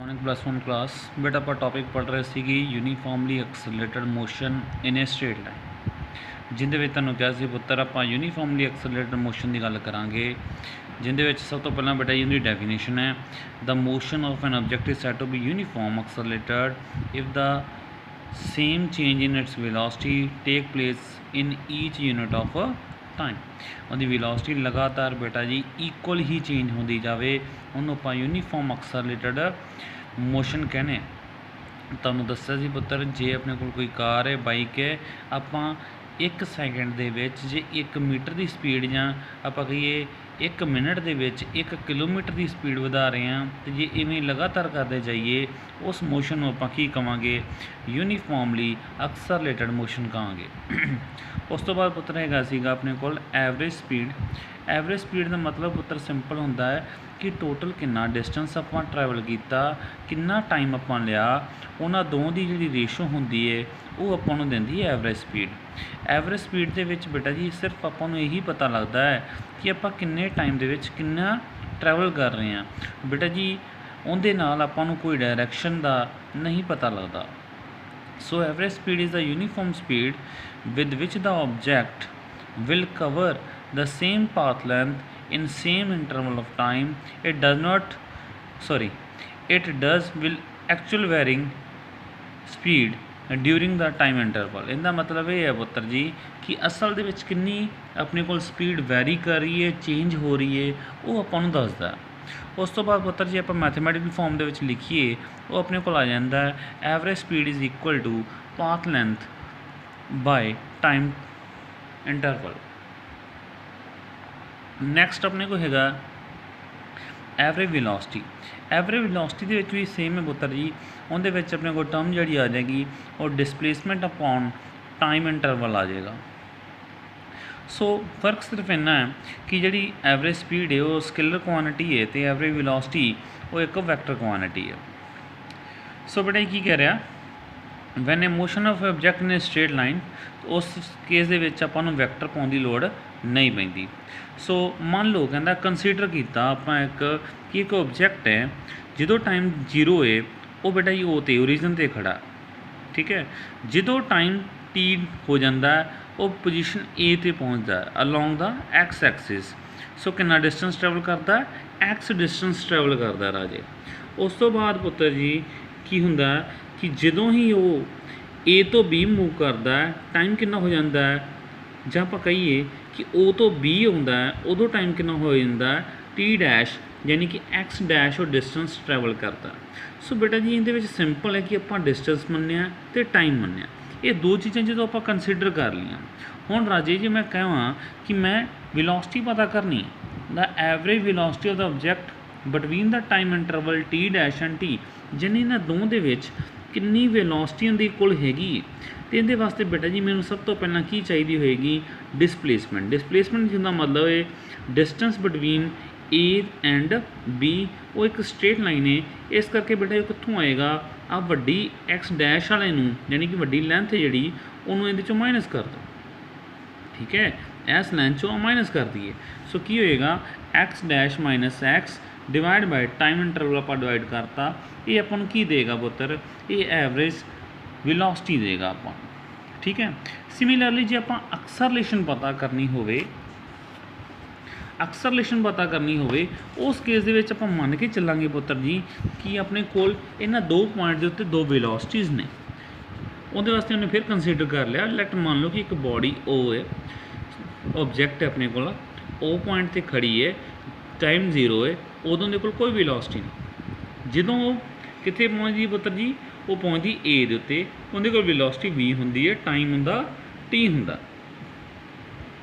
Morning +1 class बेटा ਆਪਾਂ topic पढ़ रहे थे कि uniformly accelerated motion in a straight line जिंदे ਵਿੱਚ ਤੁਹਾਨੂੰ ਕਿਹਾ ਸੀ ਪੁੱਤਰ ਆਪਾਂ यूनीफॉर्मली एक्सलरेटेड मोशन ਦੀ ਗੱਲ ਕਰਾਂਗੇ जिंदे ਵਿੱਚ ਸਭ ਤੋਂ ਪਹਿਲਾਂ ਬੇਟਾ ਇਹਦੀ ਡੈਫੀਨੇਸ਼ਨ ਹੈ the motion of an object is said to be uniform accelerated if the same change in its velocity take place in each unit of time ਉਹਦੀ ਵੈਲੋਸਿਟੀ ਲਗਾਤਾਰ ਬੇਟਾ ਜੀ ਇਕੁਅਲ ਹੀ ਚੇਂਜ ਹੁੰਦੀ ਜਾਵੇ ਉਹਨੂੰ ਆਪਾਂ यूनीफॉर्म एक्सलरेटेड मोशन कहने ਤੁਹਾਨੂੰ ਦੱਸਿਆ ਸੀ ਪੁੱਤਰ ਜੇ ਆਪਣੇ ਕੋਲ ਕੋਈ ਕਾਰ ਹੈ ਬਾਈਕ ਹੈ ਆਪਾਂ 1 ਸੈਕਿੰਡ ਦੇ ਵਿੱਚ ਜੇ 1 ਮੀਟਰ ਦੀ ਸਪੀਡ ਜਾਂ ਆਪਾਂ ਕਹੀਏ 1 ਮਿੰਟ ਦੇ ਵਿੱਚ 1 ਕਿਲੋਮੀਟਰ ਦੀ ਸਪੀਡ ਵਧਾ ਰਹੇ ਹਾਂ ਤੇ ਜੇ ਇਵੇਂ ਲਗਾਤਾਰ ਕਰਦੇ ਜਾਈਏ ਉਸ ਮੋਸ਼ਨ ਨੂੰ ਆਪਾਂ ਕੀ ਕਹਾਂਗੇ यूनीफॉर्मली एक्सलरेटेड मोशन कहांगे। उस तो बाद पुत्र हैगा सीगा अपने कोल एवरेज स्पीड का मतलब पुत्र सिंपल होंदा है कि टोटल कितना डिस्टेंस आपां ट्रैवल किया कितना टाइम आपां लिया उन्हां दोवां दी जिहड़ी रेशो हुंदी है वो आपां नूं दिंदी है एवरेज स्पीड दे विच बेटा जी सिर्फ आपां नूं यही पता लगता है कि आपां किन्ने टाइम दे विच कितना ट्रैवल कर रहे हैं बेटा जी उहदे नाल आपां नूं कोई डायरैक्शन दा नहीं पता लगता। So average speed is the uniform speed with which the object will cover the same path length in same interval of time. It does will actual varying speed during the time interval। इनका मतलब ये है पुत्र जी कि असल दे विच किन्नी अपने कोल speed vary कर रही है चेंज हो रही है वो आपां नूं दसदा। उस तो बाद पुत्र जी आप मैथमैटिकल फॉर्म दे विच लिखिए वो अपने को आ जाता है average speed is equal to path length by time interval. Next अपने को हैगा एवरेज वेलोसिटी दे विच भी सेम है पुत्र जी उहदे विच अपने को टर्म जिहड़ी आ जाएगी और डिसप्लेसमेंट अपॉन टाइम इंटरवल आ जाएगा। सो फर्क सिर्फ इन्ना है कि जी एवरेज स्पीड है वो स्केलर क्वांटिटी है तो एवरेज वेलोसिटी वो एक वैक्टर क्वांटिटी है। सो बेटा की कह रहा when a motion of object in a straight line उस केस दे विच आपां नूं वैक्टर पाउण दी लोड़ नहीं पैंदी। सो मान लो कहता कंसीडर किया आपां एक ऑब्जेक्ट है जो टाइम 0 है वो बेटा जी ओ ते ओरिजिन ते खड़ा ठीक है जो टाइम टी हो जाता है वो पोजीशन ए ते पहुँचता है अलोंग द एक्स एक्सिस। सो कितना डिस्टेंस ट्रैवल करता है एक्स डिस्टेंस ट्रैवल करता है राजे। उस तो बाद पुत्र जी की हुंदा कि जो ही वो ए तो बी मूव करता है टाइम कितना हो जाता है ਜਾਂ ਆਪਾਂ कहिए कि ओ तो बी आउंदा है उदों टाइम कितना हो जाता है टी डैश यानी कि एक्स डैश और डिस्टेंस ट्रैवल करता। सो बेटा जी ये सिंपल है कि आप डिस्टेंस मन्निया तो टाइम मन्निया ये दो चीज़ें जो आप कंसीडर कर लिया। हुण राजे जी मैं कहां कि मैं वेलोसिटी पता करनी the average velocity of the object between the time interval T dash and T जिन्हें इन्हां दोवां दे विच कितनी वेलोसिटी उहदे कोल हैगी तो ये वास्ते बेटा जी मैनूं सब तो पहला की चाहिए होएगी डिसप्लेसमेंट जिसका मतलब है distance between A and B वो एक स्ट्रेट लाइन है इस करके बेटा कित्थों आएगा आ वड्डी एक्स डैश वाले नूं यानी कि वड्डी लेंथ है जिहड़ी उहनूं इहदे चों माइनस कर दो ठीक है इस लेंथ चों माइनस कर दिए। सो की होएगा x dash minus x divide by time interval आप डिवाइड करता ये अपन की देगा पुत्र ये एवरेज वेलोसिटी देगा आप ठीक है। सिमिलरली जो आप एक्सलरेशन पता करनी होवे उस केस दे विच आपां मान के चलांगे पुत्र जी कि अपने कोल इन्हां दो पॉइंट के उत्ते दो वेलोसिटीज़ ने उहदे वास्ते उन्हें फिर कंसीडर कर लिया लैट मान लो कि एक बॉडी ओ है ऑब्जेक्ट है अपने कोल ओ पॉइंट ते खड़ी है टाइम 0 है उदों दे कोल कोई वेलोसिटी नहीं जदों वो कित्थे पहुँचदी पुत्र जी वो पहुँचती ए दे उत्ते उहदे कोल वेलोसिटी वी हुंदी है टाइम हुंदा टी हुंदा।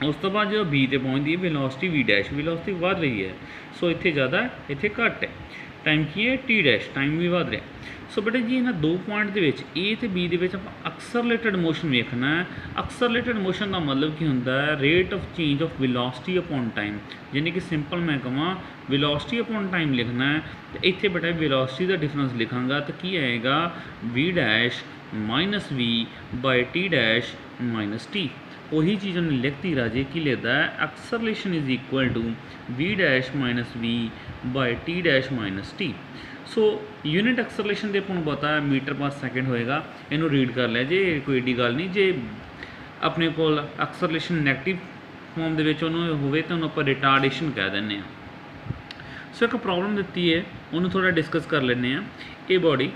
उस तो बाद जो बी ते पहुँचती है वेलोसिटी वी डैश वेलोसिटी वध रही है। सो इत्थे ज़्यादा इत्थे घट है टाइम की है टी डैश टाइम भी वध रहा। सो बेटा जी इन्हां दो पॉइंट दे विच ए ते बी दे विच आपां एक्सलरेटेड मोशन वेखना है। एक्सलरेटेड मोशन का मतलब की हुंदा है rate of change of velocity upon time यानी कि सिंपल मैं कहां वेलोसिटी अपॉन टाइम लिखना है तो इत्थे बेटा वेलोसिटी का डिफरेंस लिखांगा तो की आएगा V dash minus V by T dash minus T. वही चीज़ उन्हें लिखती राजे की लेता है acceleration is equal to V dash minus V by T dash minus T. So unit acceleration तो आपको पता है मीटर पर सैकेंड होएगा, इनू रीड कर लिया जे, कोई एडी गल नहीं। जे अपने को एक्सलरेशन नैगेटिव फॉर्म के होवे तो उन्होंने आप रिटार्डेशन कह दें। सो एक प्रॉब्लम दी है, उन्होंने थोड़ा डिस्कस कर लें। ये body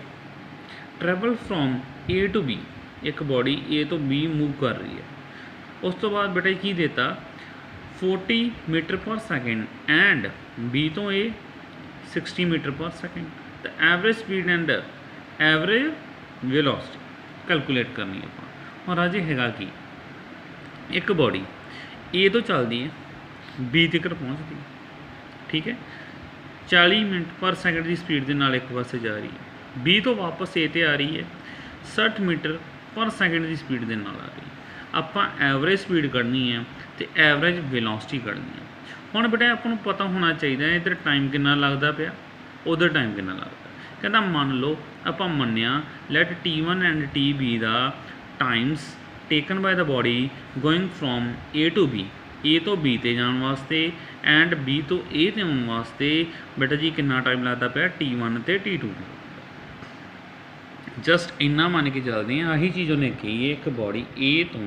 travel from A to B, एक बॉडी ए तो बी मूव कर रही है। उस तो बाद बेटा की देता 40 मीटर पर सैकेंड एंड बी तो ए 60 मीटर पर सैकेंड। तो average speed and average velocity calculate करनी है आप। और अज है कि एक बॉडी ए तो चलती है बी तक पहुँचती है, ठीक है, 40 मिनट पर सैकेंड की स्पीड के नाल एक पासे जा रही है, बी तो वापस ए ते आ रही है 60 मीटर पर सैकेंड की स्पीड के नाल आ रही है। ਆਪਾਂ एवरेज स्पीड कढ़नी है तो एवरेज वेलोसिटी कढ़नी है। हुण बेटा आपको पता होना चाहिए इधर टाइम कितना लगता पाया, उधर टाइम कितना लगता। कहता मान लो आप मन्निया लैट T1 एंड TB का times taken by the body going from A to B, A तो बी ते जाने वास्ते एंड बी तो ए ते आने वास्ते बेटा जी कितना टाइम लगता पाया T1 ते T2। जस्ट इन्ना मान के चलते हैं, आही चीज़ उन्हें कही है, एक बॉडी ए तो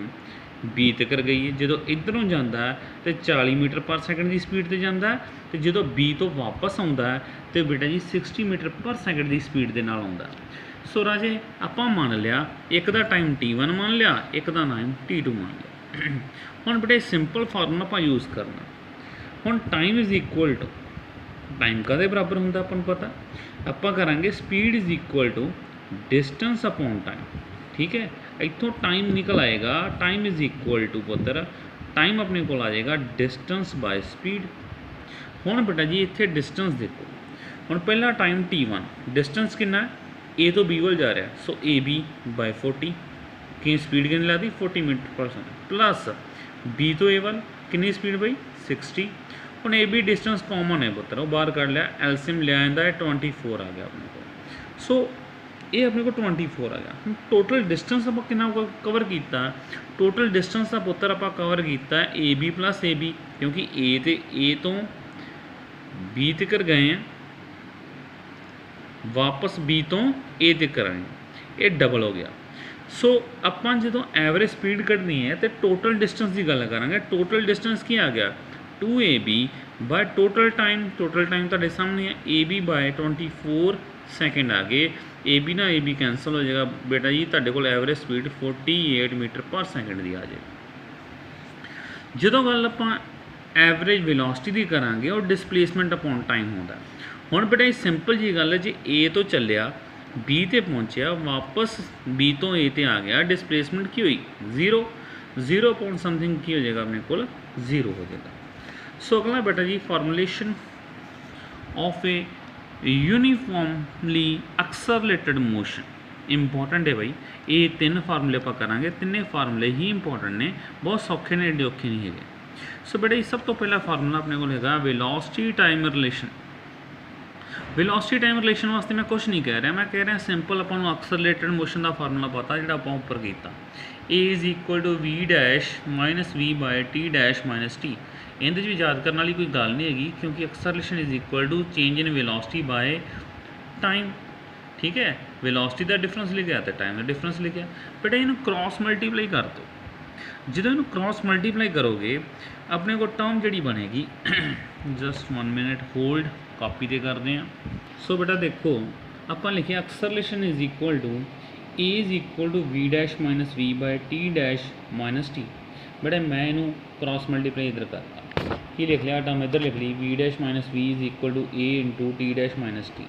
बी तक गई है, जो इधरों जाता है तो 40 मीटर पर सैकेंड की स्पीड से जाता है, तो जो बी तो वापस आता है तो बेटा जी 60 मीटर पर सैकेंड की स्पीड के नाल आता। सो राजे आप मान लिया एक का टाइम T1 मान लिया, एक का टाइम T2 मान लिया। हुण बेटा सिंपल फार्मूला आप यूज़ करना। हुण time is equal to, time का बराबर होंगे अपन पता, आप करांगे speed is equal to distance upon time, ठीक है। इतों टाइम निकल आएगा, टाइम इज़ इक्वल टू पुत्र टाइम अपने को आ जाएगा डिस्टेंस बाय स्पीड। हुण बेटा जी इत्थे डिस्टेंस देखो, हुण पहला टाइम T1 डिस्टेंस कितना है, ए तो बी वाल जा रहा, सो AB बाय 40 कि स्पीड कितनी लगती 40 मीटर पर सेकेंड, प्लस बी तो ए वाल कितनी स्पीड बई 60। हुण AB डिस्टेंस कॉमन है पुत्र, वो बाहर कढ़ लिया, एलसीएम लिया जाता है 24 आ गया अपने को। सो ये अपने को 24 आ गया। टोटल डिस्टेंस आप कितना कवर किया, टोटल डिस्टेंस का पुत्र आप कवर किया AB प्लस AB, क्योंकि ए तो बी तक गए हैं, वापस बी तो ए तक आए, ये डबल हो गया। सो आप जो एवरेज स्पीड कढ़नी है तो टोटल डिस्टेंस की गल करेंगे, टोटल डिस्टेंस की आ गया 2AB बाय टोटल टाइम तुहाडे सामने है AB बाय 24 सैकेंड आ गए। AB ना AB कैंसल हो जाएगा बेटा जी, तुहाडे कोल एवरेज स्पीड 48 मीटर पर सैकेंड की आ जाएगी। जो गल आप एवरेज वेलोसिटी की करांगे और डिसप्लेसमेंट अपॉन टाइम होता है। हुण बेटा ये सिंपल जी गल है, जे ए तो चलिया बी ते पहुँचया, वापस बी तो ए ते आ गया, डिसप्लेसमेंट की हुई 0, 0 अपॉन समथिंग की हो जाएगा अपने को 0 हो जाएगा। सो अगला बेटा जी formulation of a uniformly accelerated motion important है भाई। ये 3 फार्मूले आप करेंगे, तिने फार्मूले ही इंपॉर्टेंट ने, बहुत सौखे ने, एडे औखे नहीं है। सो बेटा सब तो पहला फार्मूला अपने को है velocity time relation. Velocity time relation वास्ते मैं कुछ नहीं कह रहा, मैं कह रहा सिंपल अपन एक्सलरेटेड मोशन का फार्मूला पता जो आप उपर किया, A is equal to V dash minus V by T dash minus T। इहदे भी याद करने वाली कोई गल नहीं हैगी, क्योंकि acceleration is equal to change in velocity by time, ठीक है। वेलोसिटी का डिफरेंस लिखा तो टाइम का डिफरेंस लिखा, बेटा इन्हू क्रॉस मल्टीप्लाई कर दो। जो इन्हू क्रॉस मल्टीप्लाई करोगे अपने को टर्म जी बनेगी जस्ट 1 मिनट होल्ड, कॉपी तो करते हैं। सो बेटा देखो आप लिखे acceleration is equal to A is equal to V dash minus V by T dash minus T। बेटा मैं इनू क्रॉस मल्टीप्लाई इधर करता, की लिख लिया टर्म इधर लिख ली V dash minus V is equal to A into T dash minus T।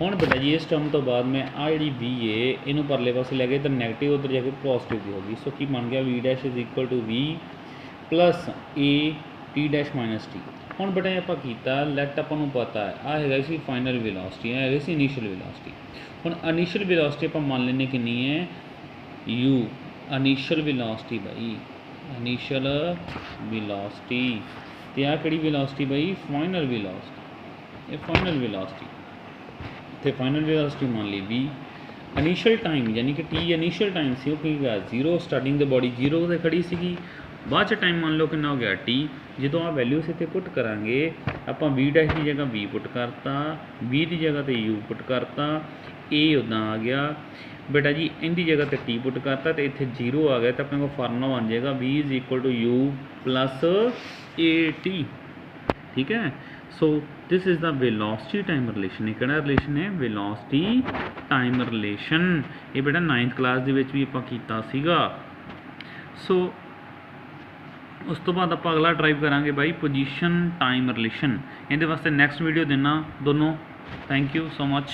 हुण बेटा जी इस टर्म तो बाद में आ जी V है इनू परले पासे लैके इधर नैगेटिव, उधर जाके पॉजिटिव की होगी। सो की बन गया V dash is equal to V plus A T dash minus T। हुण बेटा आप किया लैट अपन पता है आ है सी फाइनल वेलोसिटी, है सी इनिशियल वेलोसिटी। हुण इनिशियल वेलोसिटी आप मान लेने कितनी है U, इनिशियल वेलोसिटी भाई, इनिशियल वेलोसिटी तो आ कि वेलोसिटी भाई फाइनल वेलोसिटी, ये फाइनल वेलोसिटी तो फाइनल वेलोसिटी मान ली V। इनिशियल टाइम यानी कि T इनिशियल टाइम से 0, स्टार्टिंग द बॉडी 0 से खड़ी सी, बाद च टाइम मान लो कितना हो गया टी, जो आ वैल्यूस इतने पुट करांगे आप वी डैश की जगह वी पुट करता, वी की जगह तो यू पुट करता, ए उदा आ गया बेटा जी, इनकी जगह तो टी पुट करता तो इतने जीरो आ गया, तो अपने को फार्मूला बन जाएगा V is equal to U plus A T. ठीक है, so this is the velocity time relation. ये किहड़ा रिलेशन है? Velocity time relation. ये बेटा 9th क्लास दे विच भी आपां कीता सीगा। सो उस तो बाद आप अगला ड्राइव करांगे बाई पोजीशन टाइम रिलेशन। इहदे वास्ते नैक्सट वीडियो देना दोनों। Thank you so much.